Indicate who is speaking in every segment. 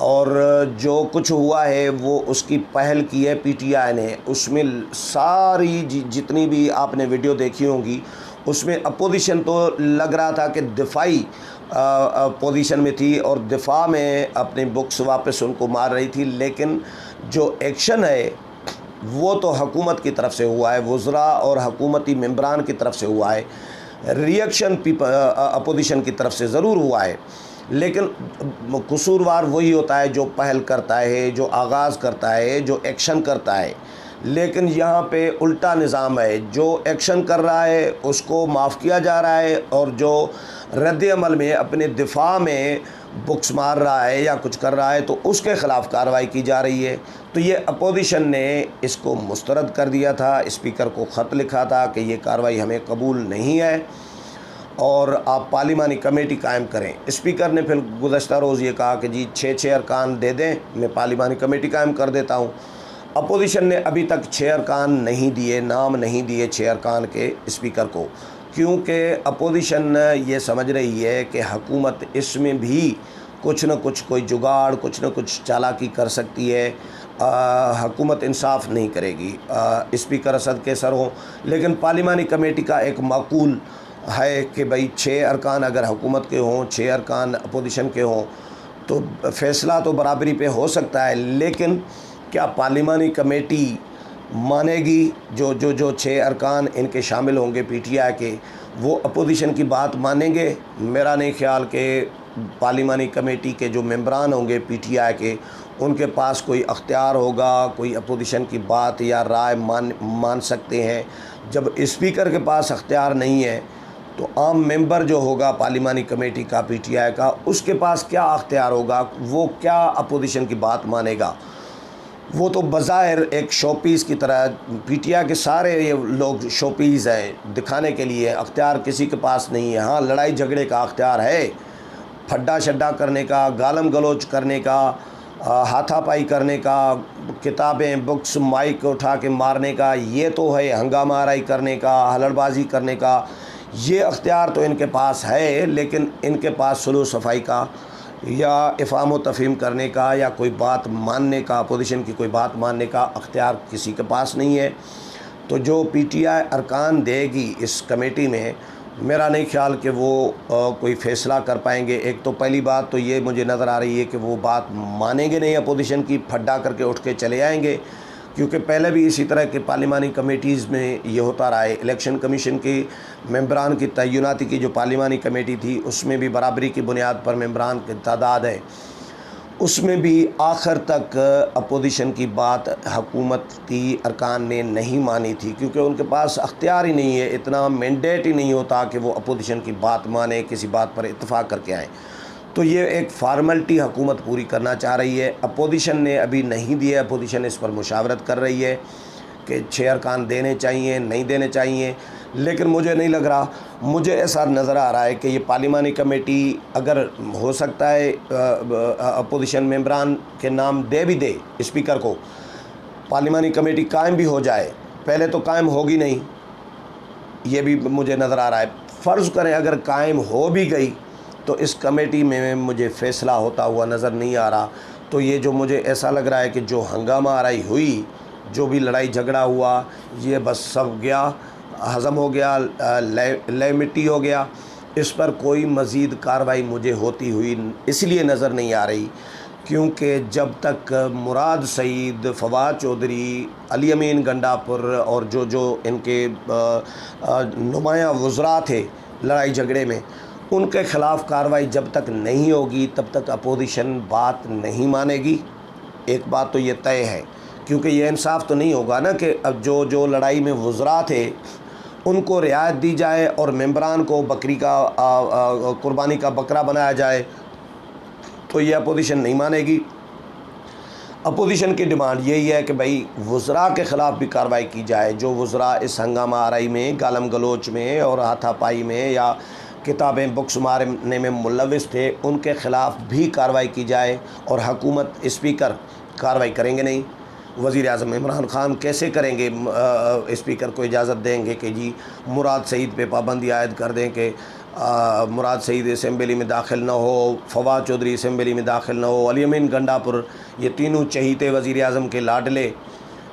Speaker 1: اور جو کچھ ہوا ہے وہ اس کی پہل کی ہے پی ٹی آئی نے. اس میں ساری جتنی بھی آپ نے ویڈیو دیکھی ہوں گی اس میں اپوزیشن تو لگ رہا تھا کہ دفاعی پوزیشن میں تھی اور دفاع میں اپنی بکس واپس ان کو مار رہی تھی، لیکن جو ایکشن ہے وہ تو حکومت کی طرف سے ہوا ہے، وزراء اور حکومتی ممبران کی طرف سے ہوا ہے. ری ایکشن اپوزیشن کی طرف سے ضرور ہوا ہے، لیکن قصوروار وہی ہوتا ہے جو پہل کرتا ہے، جو آغاز کرتا ہے، جو ایکشن کرتا ہے. لیکن یہاں پہ الٹا نظام ہے، جو ایکشن کر رہا ہے اس کو معاف کیا جا رہا ہے، اور جو رد عمل میں اپنے دفاع میں بکس مار رہا ہے یا کچھ کر رہا ہے تو اس کے خلاف کارروائی کی جا رہی ہے. تو یہ اپوزیشن نے اس کو مسترد کر دیا تھا، اسپیکر کو خط لکھا تھا کہ یہ کارروائی ہمیں قبول نہیں ہے اور آپ پارلیمانی کمیٹی قائم کریں. اسپیکر نے پھر گزشتہ روز یہ کہا کہ جی 6 ارکان دے دیں، میں پارلیمانی کمیٹی قائم کر دیتا ہوں. اپوزیشن نے ابھی تک 6 ارکان نہیں دیے، نام نہیں دیے 6 ارکان کے اسپیکر کو، کیونکہ اپوزیشن یہ سمجھ رہی ہے کہ حکومت اس میں بھی کچھ نہ کچھ کوئی جگاڑ، کچھ نہ کچھ چالاکی کر سکتی ہے. حکومت انصاف نہیں کرے گی، اسپیکر اسد کے سر ہوں. لیکن پارلیمانی کمیٹی کا ایک معقول ہے کہ بھئی 6 ارکان اگر حکومت کے ہوں، 6 ارکان اپوزیشن کے ہوں تو فیصلہ تو برابری پہ ہو سکتا ہے. لیکن کیا پارلیمانی کمیٹی مانے گی؟ جو 6 ارکان ان کے شامل ہوں گے پی ٹی آئی کے، وہ اپوزیشن کی بات مانیں گے؟ میرا نہیں خیال کہ پارلیمانی کمیٹی کے جو ممبران ہوں گے پی ٹی آئی کے، ان کے پاس کوئی اختیار ہوگا، کوئی اپوزیشن کی بات یا رائے مان سکتے ہیں. جب اسپیکر کے پاس اختیار نہیں ہے تو عام ممبر جو ہوگا پارلیمانی کمیٹی کا پی ٹی آئی کا، اس کے پاس کیا اختیار ہوگا؟ وہ کیا اپوزیشن کی بات مانے گا؟ وہ تو بظاہر ایک شو پیس کی طرح، پی ٹی آئی کے سارے یہ لوگ شو پیس ہیں، دکھانے کے لیے. اختیار کسی کے پاس نہیں ہے. ہاں، لڑائی جھگڑے کا اختیار ہے، پھڈا شڈا کرنے کا، گالم گلوچ کرنے کا، ہاتھا پائی کرنے کا، کتابیں بکس مائک اٹھا کے مارنے کا، یہ تو ہے. ہنگامہ آرائی کرنے کا، ہلڑ بازی کرنے کا، یہ اختیار تو ان کے پاس ہے. لیکن ان کے پاس سلو صفائی کا یا افہام و تفہیم کرنے کا یا کوئی بات ماننے کا، اپوزیشن کی کوئی بات ماننے کا اختیار کسی کے پاس نہیں ہے. تو جو پی ٹی آئی ارکان دے گی اس کمیٹی میں، میرا نہیں خیال کہ وہ کوئی فیصلہ کر پائیں گے. ایک تو پہلی بات تو یہ مجھے نظر آ رہی ہے کہ وہ بات مانیں گے نہیں اپوزیشن کی، پھڈا کر کے اٹھ کے چلے آئیں گے. کیونکہ پہلے بھی اسی طرح کے پارلیمانی کمیٹیز میں یہ ہوتا رہا ہے. الیکشن کمیشن کی ممبران کی تعیناتی کی جو پارلیمانی کمیٹی تھی، اس میں بھی برابری کی بنیاد پر ممبران کی تعداد ہے، اس میں بھی آخر تک اپوزیشن کی بات حکومت کی ارکان نے نہیں مانی تھی، کیونکہ ان کے پاس اختیار ہی نہیں ہے، اتنا مینڈیٹ ہی نہیں ہوتا کہ وہ اپوزیشن کی بات مانے، کسی بات پر اتفاق کر کے آئیں. تو یہ ایک فارمیلٹی حکومت پوری کرنا چاہ رہی ہے. اپوزیشن نے ابھی نہیں دیا، اپوزیشن اس پر مشاورت کر رہی ہے کہ 6 ارکان دینے چاہیے، نہیں دینے چاہیے. لیکن مجھے نہیں لگ رہا، مجھے ایسا نظر آ رہا ہے کہ یہ پارلیمانی کمیٹی اگر ہو سکتا ہے اپوزیشن ممبران کے نام دے بھی دے اسپیکر کو، پارلیمانی کمیٹی قائم بھی ہو جائے. پہلے تو قائم ہوگی نہیں، یہ بھی مجھے نظر آ رہا ہے. فرض کریں اگر قائم ہو بھی گئی تو اس کمیٹی میں مجھے فیصلہ ہوتا ہوا نظر نہیں آ رہا. تو یہ جو مجھے ایسا لگ رہا ہے کہ جو ہنگامہ آرائی ہوئی، جو بھی لڑائی جھگڑا ہوا، یہ بس سب گیا، ہضم ہو گیا، لے مٹی ہو گیا. اس پر کوئی مزید کارروائی مجھے ہوتی ہوئی اس لیے نظر نہیں آ رہی کیونکہ جب تک مراد سعید، فواد چودھری، علی امین گنڈا پور اور جو ان کے نمایاں وزراء تھے لڑائی جھگڑے میں، ان کے خلاف کارروائی جب تک نہیں ہوگی تب تک اپوزیشن بات نہیں مانے گی. ایک بات تو یہ طے ہے، کیونکہ یہ انصاف تو نہیں ہوگا نا کہ اب جو لڑائی میں وزراء تھے ان کو رعایت دی جائے اور ممبران کو بکری کا قربانی کا بکرا بنایا جائے. تو یہ اپوزیشن نہیں مانے گی. اپوزیشن کی ڈیمانڈ یہی ہے کہ بھئی وزراء کے خلاف بھی کارروائی کی جائے، جو وزراء اس ہنگامہ آرائی میں، گالم گلوچ میں اور ہاتھا پائی میں یا کتابیں بکس مارنے میں ملوث تھے، ان کے خلاف بھی کارروائی کی جائے. اور حکومت، اسپیکر کارروائی کریں گے نہیں. وزیر اعظم عمران خان کیسے کریں گے؟ اسپیکر کو اجازت دیں گے کہ جی مراد سعید پہ پابندی عائد کر دیں کہ مراد سعید اسمبلی میں داخل نہ ہو، فواد چودھری اسمبلی میں داخل نہ ہو، علی امین گنڈاپور، یہ تینوں چہیتے وزیر اعظم کے لاڈلے،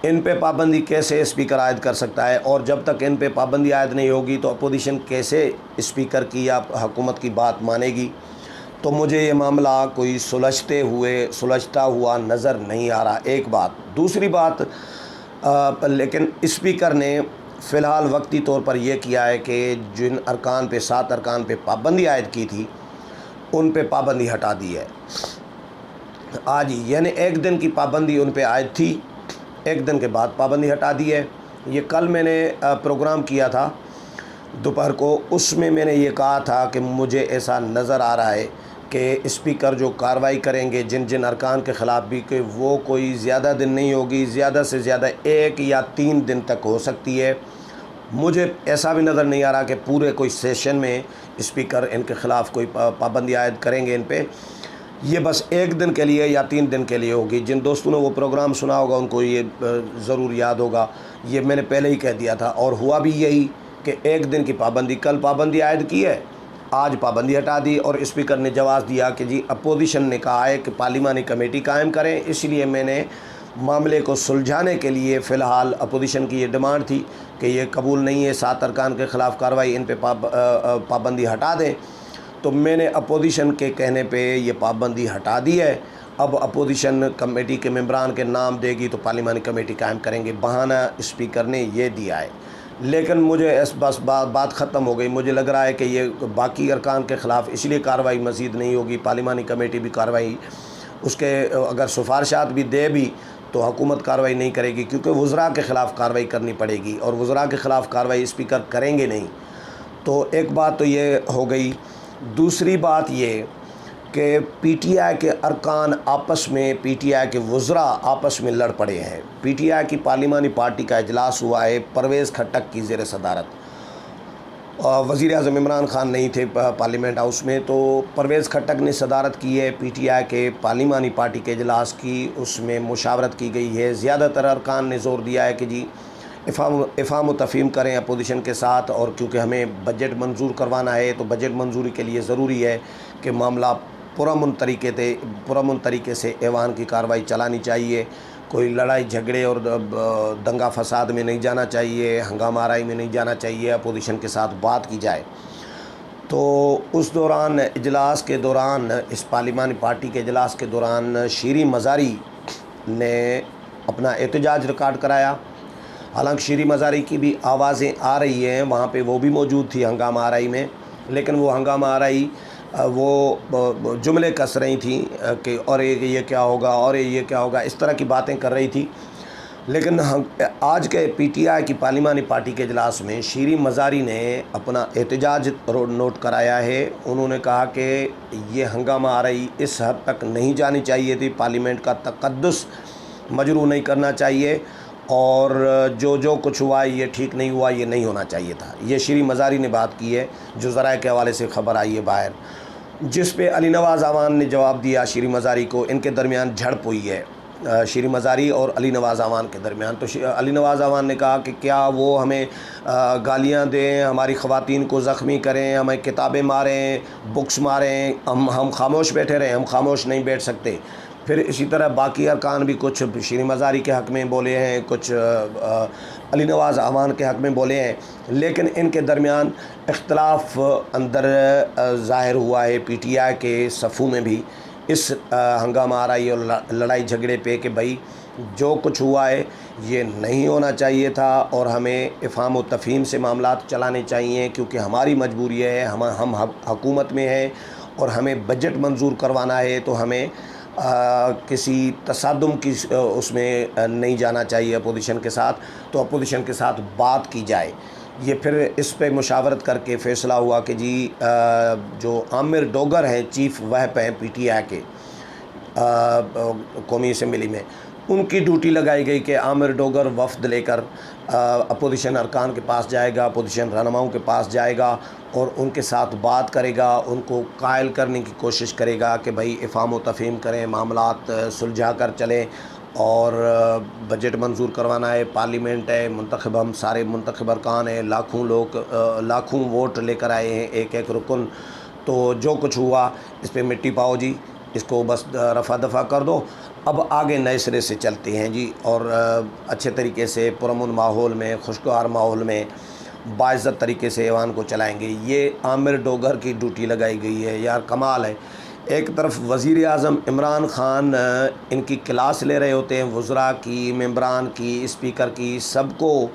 Speaker 1: ان پہ پابندی کیسے اسپیکر عائد کر سکتا ہے؟ اور جب تک ان پہ پابندی عائد نہیں ہوگی تو اپوزیشن کیسے اسپیکر کی یا حکومت کی بات مانے گی؟ تو مجھے یہ معاملہ کوئی سلجھتا ہوا نظر نہیں آ رہا، ایک بات۔ دوسری بات، لیکن اسپیکر نے فی الحال وقتی طور پر یہ کیا ہے کہ جن ارکان پہ 7 ارکان پہ پابندی عائد کی تھی ان پہ پابندی ہٹا دی ہے آج ہی، یعنی 1 دن کی پابندی ان پہ عائد تھی، 1 دن کے بعد پابندی ہٹا دی ہے۔ یہ کل میں نے پروگرام کیا تھا دوپہر کو، اس میں میں نے یہ کہا تھا کہ مجھے ایسا نظر آ رہا ہے کہ اسپیکر جو کارروائی کریں گے جن ارکان کے خلاف بھی، کہ وہ کوئی زیادہ دن نہیں ہوگی، زیادہ سے زیادہ 1 یا 3 دن تک ہو سکتی ہے۔ مجھے ایسا بھی نظر نہیں آ رہا کہ پورے کوئی سیشن میں اسپیکر ان کے خلاف کوئی پابندی عائد کریں گے ان پہ، یہ بس 1 دن کے لیے یا 3 دن کے لیے ہوگی۔ جن دوستوں نے وہ پروگرام سنا ہوگا ان کو یہ ضرور یاد ہوگا، یہ میں نے پہلے ہی کہہ دیا تھا، اور ہوا بھی یہی کہ 1 دن کی پابندی، کل پابندی عائد کی ہے، آج پابندی ہٹا دی، اور اسپیکر نے جواز دیا کہ جی اپوزیشن نے کہا ہے کہ پارلیمانی کمیٹی قائم کریں، اس لیے میں نے معاملے کو سلجھانے کے لیے فی الحال اپوزیشن کی یہ ڈیمانڈ تھی کہ یہ قبول نہیں ہے 7 ارکان کے خلاف کارروائی، ان پہ پابندی ہٹا دیں، تو میں نے اپوزیشن کے کہنے پہ یہ پابندی ہٹا دی ہے۔ اب اپوزیشن کمیٹی کے ممبران کے نام دے گی تو پارلیمانی کمیٹی قائم کریں گے، بہانہ اسپیکر نے یہ دیا ہے۔ لیکن مجھے بس بات ختم ہو گئی، مجھے لگ رہا ہے کہ یہ باقی ارکان کے خلاف اس لیے کارروائی مزید نہیں ہوگی، پارلیمانی کمیٹی بھی کارروائی اس کے اگر سفارشات بھی دے بھی تو حکومت کارروائی نہیں کرے گی، کیونکہ وزراء کے خلاف کارروائی کرنی پڑے گی، اور وزراء کے خلاف کارروائی اسپیکر کریں گے نہیں۔ تو ایک بات تو یہ ہو گئی۔ دوسری بات یہ کہ پی ٹی آئی کے ارکان آپس میں، پی ٹی آئی کے وزراء آپس میں لڑ پڑے ہیں۔ پی ٹی آئی کی پارلیمانی پارٹی کا اجلاس ہوا ہے پرویز خٹک کی زیر صدارت، وزیر اعظم عمران خان نہیں تھے پارلیمنٹ ہاؤس میں، تو پرویز خٹک نے صدارت کی ہے پی ٹی آئی کے پارلیمانی پارٹی کے اجلاس کی، اس میں مشاورت کی گئی ہے۔ زیادہ تر ارکان نے زور دیا ہے کہ جی افہام و تفہیم کریں اپوزیشن کے ساتھ، اور کیونکہ ہمیں بجٹ منظور کروانا ہے تو بجٹ منظوری کے لیے ضروری ہے کہ معاملہ پرامن طریقے سے ایوان کی کارروائی چلانی چاہیے، کوئی لڑائی جھگڑے اور دنگا فساد میں نہیں جانا چاہیے، ہنگامہ آرائی میں نہیں جانا چاہیے، اپوزیشن کے ساتھ بات کی جائے۔ تو اس دوران اجلاس کے دوران، اس پارلیمانی پارٹی کے اجلاس کے دوران شیریں مزاری نے اپنا احتجاج ریکارڈ کرایا۔ حالانکہ شیریں مزاری کی بھی آوازیں آ رہی ہیں، وہاں پہ وہ بھی موجود تھی ہنگامہ آرائی میں، لیکن وہ ہنگامہ آرائی وہ جملے کس رہی تھیں کہ اور یہ کیا ہوگا، اور یہ کیا ہوگا، اس طرح کی باتیں کر رہی تھی۔ لیکن آج کے پی ٹی آئی کی پارلیمانی پارٹی کے اجلاس میں شیریں مزاری نے اپنا احتجاج نوٹ کرایا ہے۔ انہوں نے کہا کہ یہ ہنگامہ آرائی اس حد تک نہیں جانی چاہیے تھی، پارلیمنٹ کا تقدس مجروح نہیں کرنا چاہیے، اور جو کچھ ہوا یہ ٹھیک نہیں ہوا، یہ نہیں ہونا چاہیے تھا۔ یہ شیریں مزاری نے بات کی ہے، جو ذرائع کے حوالے سے خبر آئی ہے باہر، جس پہ علی نواز اعوان نے جواب دیا شیریں مزاری کو۔ ان کے درمیان جھڑپ ہوئی ہے، شیریں مزاری اور علی نواز اعوان کے درمیان۔ تو علی نواز اعوان نے کہا کہ کیا وہ ہمیں گالیاں دیں، ہماری خواتین کو زخمی کریں، ہمیں کتابیں ماریں، بکس ماریں، ہم خاموش بیٹھے رہیں؟ ہم خاموش نہیں بیٹھ سکتے۔ پھر اسی طرح باقی ارکان بھی کچھ شیریں مزاری کے حق میں بولے ہیں، کچھ علی نواز اعوان کے حق میں بولے ہیں، لیکن ان کے درمیان اختلاف اندر ظاہر ہوا ہے پی ٹی آئی کے صفوں میں بھی، اس ہنگامہ آرائی اور لڑائی جھگڑے پہ، کہ بھائی جو کچھ ہوا ہے یہ نہیں ہونا چاہیے تھا، اور ہمیں افہام و تفہیم سے معاملات چلانے چاہیے، کیونکہ ہماری مجبوری ہے، ہم حکومت میں ہیں اور ہمیں بجٹ منظور کروانا ہے، تو ہمیں کسی تصادم کی اس میں نہیں جانا چاہیے اپوزیشن کے ساتھ، تو اپوزیشن کے ساتھ بات کی جائے۔ یہ پھر اس پہ مشاورت کر کے فیصلہ ہوا کہ جی جو عامر ڈوگر ہیں، چیف وہپ ہیں پی ٹی آئی کے قومی اسمبلی میں، ان کی ڈیوٹی لگائی گئی کہ عامر ڈوگر وفد لے کر اپوزیشن ارکان کے پاس جائے گا، اپوزیشن رہنماؤں کے پاس جائے گا، اور ان کے ساتھ بات کرے گا، ان کو قائل کرنے کی کوشش کرے گا کہ بھائی افہام و تفہیم کریں، معاملات سلجھا کر چلیں، اور بجٹ منظور کروانا ہے، پارلیمنٹ ہے، منتخب ہم سارے منتخب ارکان ہیں، لاکھوں لوگ لاکھوں ووٹ لے کر آئے ہیں، ایک ایک رکن. تو جو کچھ ہوا اس پہ مٹی پاؤ جی، اس کو بس رفع دفع کر دو. اب آگے نئے سرے سے چلتے ہیں جی، اور اچھے طریقے سے پرامن ماحول میں، خوشگوار ماحول میں باعزت طریقے سے ایوان کو چلائیں گے. یہ عامر ڈوگر کی ڈیوٹی لگائی گئی ہے. یار کمال ہے. ایک طرف وزیر اعظم عمران خان ان کی کلاس لے رہے ہوتے ہیں، وزراء کی، ممبران کی، اسپیکر کی، سب کو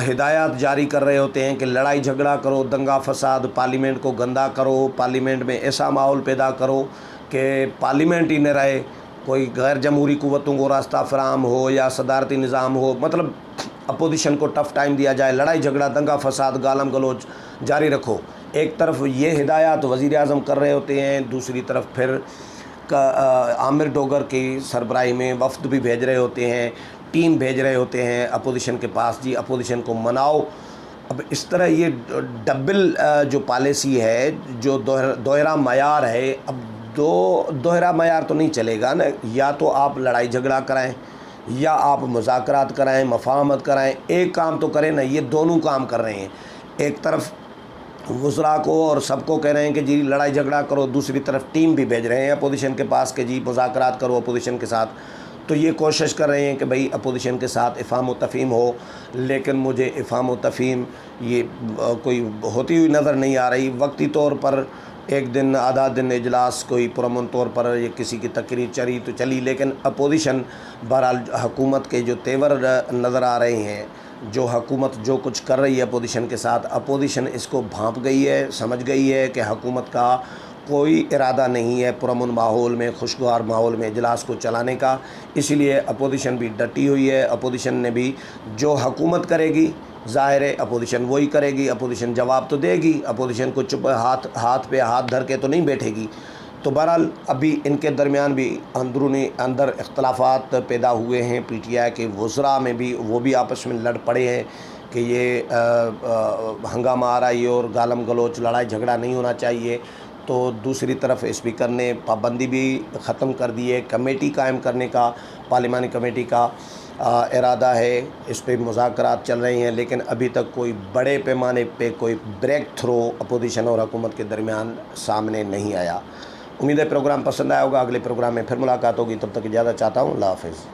Speaker 1: ہدایات جاری کر رہے ہوتے ہیں کہ لڑائی جھگڑا کرو، دنگا فساد، پارلیمنٹ کو گندا کرو، پارلیمنٹ میں ایسا ماحول پیدا کرو کہ پارلیمنٹ ہی نہ رہے، کوئی غیر جمہوری قوتوں کو راستہ فراہم ہو یا صدارتی نظام ہو. مطلب اپوزیشن کو ٹف ٹائم دیا جائے، لڑائی جھگڑا، دنگا فساد، گالم گلوچ جاری رکھو. ایک طرف یہ ہدایات وزیر اعظم کر رہے ہوتے ہیں، دوسری طرف پھر عامر ڈوگر کی سربراہی میں وفد بھی بھیج رہے ہوتے ہیں، ٹیم بھیج رہے ہوتے ہیں اپوزیشن کے پاس، جی اپوزیشن کو مناؤ. اب اس طرح یہ ڈبل جو پالیسی ہے، جو دوہرا معیار ہے، اب دوہرا معیار تو نہیں چلے گا نا. یا تو آپ لڑائی جھگڑا کرائیں یا آپ مذاکرات کرائیں، مفاہمت کرائیں. ایک کام تو کریں نا. یہ دونوں کام کر رہے ہیں. ایک طرف وزراء کو اور سب کو کہہ رہے ہیں کہ جی لڑائی جھگڑا کرو، دوسری طرف ٹیم بھی بھیج رہے ہیں اپوزیشن کے پاس کہ جی مذاکرات کرو اپوزیشن کے ساتھ. تو یہ کوشش کر رہے ہیں کہ بھئی اپوزیشن کے ساتھ افہام و تفہیم ہو، لیکن مجھے افہام و تفہیم یہ کوئی ہوتی ہوئی نظر نہیں آ رہی. وقتی طور پر ایک دن آدھا دن اجلاس کوئی پرامن طور پر یہ کسی کی تقریر چلی تو چلی، لیکن اپوزیشن بہرحال حکومت کے جو تیور نظر آ رہے ہیں، جو حکومت جو کچھ کر رہی ہے اپوزیشن کے ساتھ، اپوزیشن اس کو بھانپ گئی ہے، سمجھ گئی ہے کہ حکومت کا کوئی ارادہ نہیں ہے پرامن ماحول میں، خوشگوار ماحول میں اجلاس کو چلانے کا. اسی لیے اپوزیشن بھی ڈٹی ہوئی ہے. اپوزیشن نے بھی جو حکومت کرے گی، ظاہر ہے اپوزیشن وہی کرے گی. اپوزیشن جواب تو دے گی، اپوزیشن کو چپ ہاتھ پہ ہاتھ دھر کے تو نہیں بیٹھے گی. تو بہرحال ابھی ان کے درمیان بھی اندر اختلافات پیدا ہوئے ہیں. پی ٹی آئی کے وزراء میں بھی وہ بھی آپس میں لڑ پڑے ہیں کہ یہ ہنگامہ آ رہا ہے اور گالم گلوچ، لڑائی جھگڑا نہیں ہونا چاہیے. تو دوسری طرف اسپیکر نے پابندی بھی ختم کر دی ہے. کمیٹی قائم کرنے کا پارلیمانی کمیٹی کا ارادہ ہے. اس پہ مذاکرات چل رہے ہیں، لیکن ابھی تک کوئی بڑے پیمانے پہ کوئی بریک تھرو اپوزیشن اور حکومت کے درمیان سامنے نہیں آیا. امید ہے پروگرام پسند آیا ہوگا. اگلے پروگرام میں پھر ملاقات ہوگی. تب تک اجازت چاہتا ہوں. اللہ حافظ.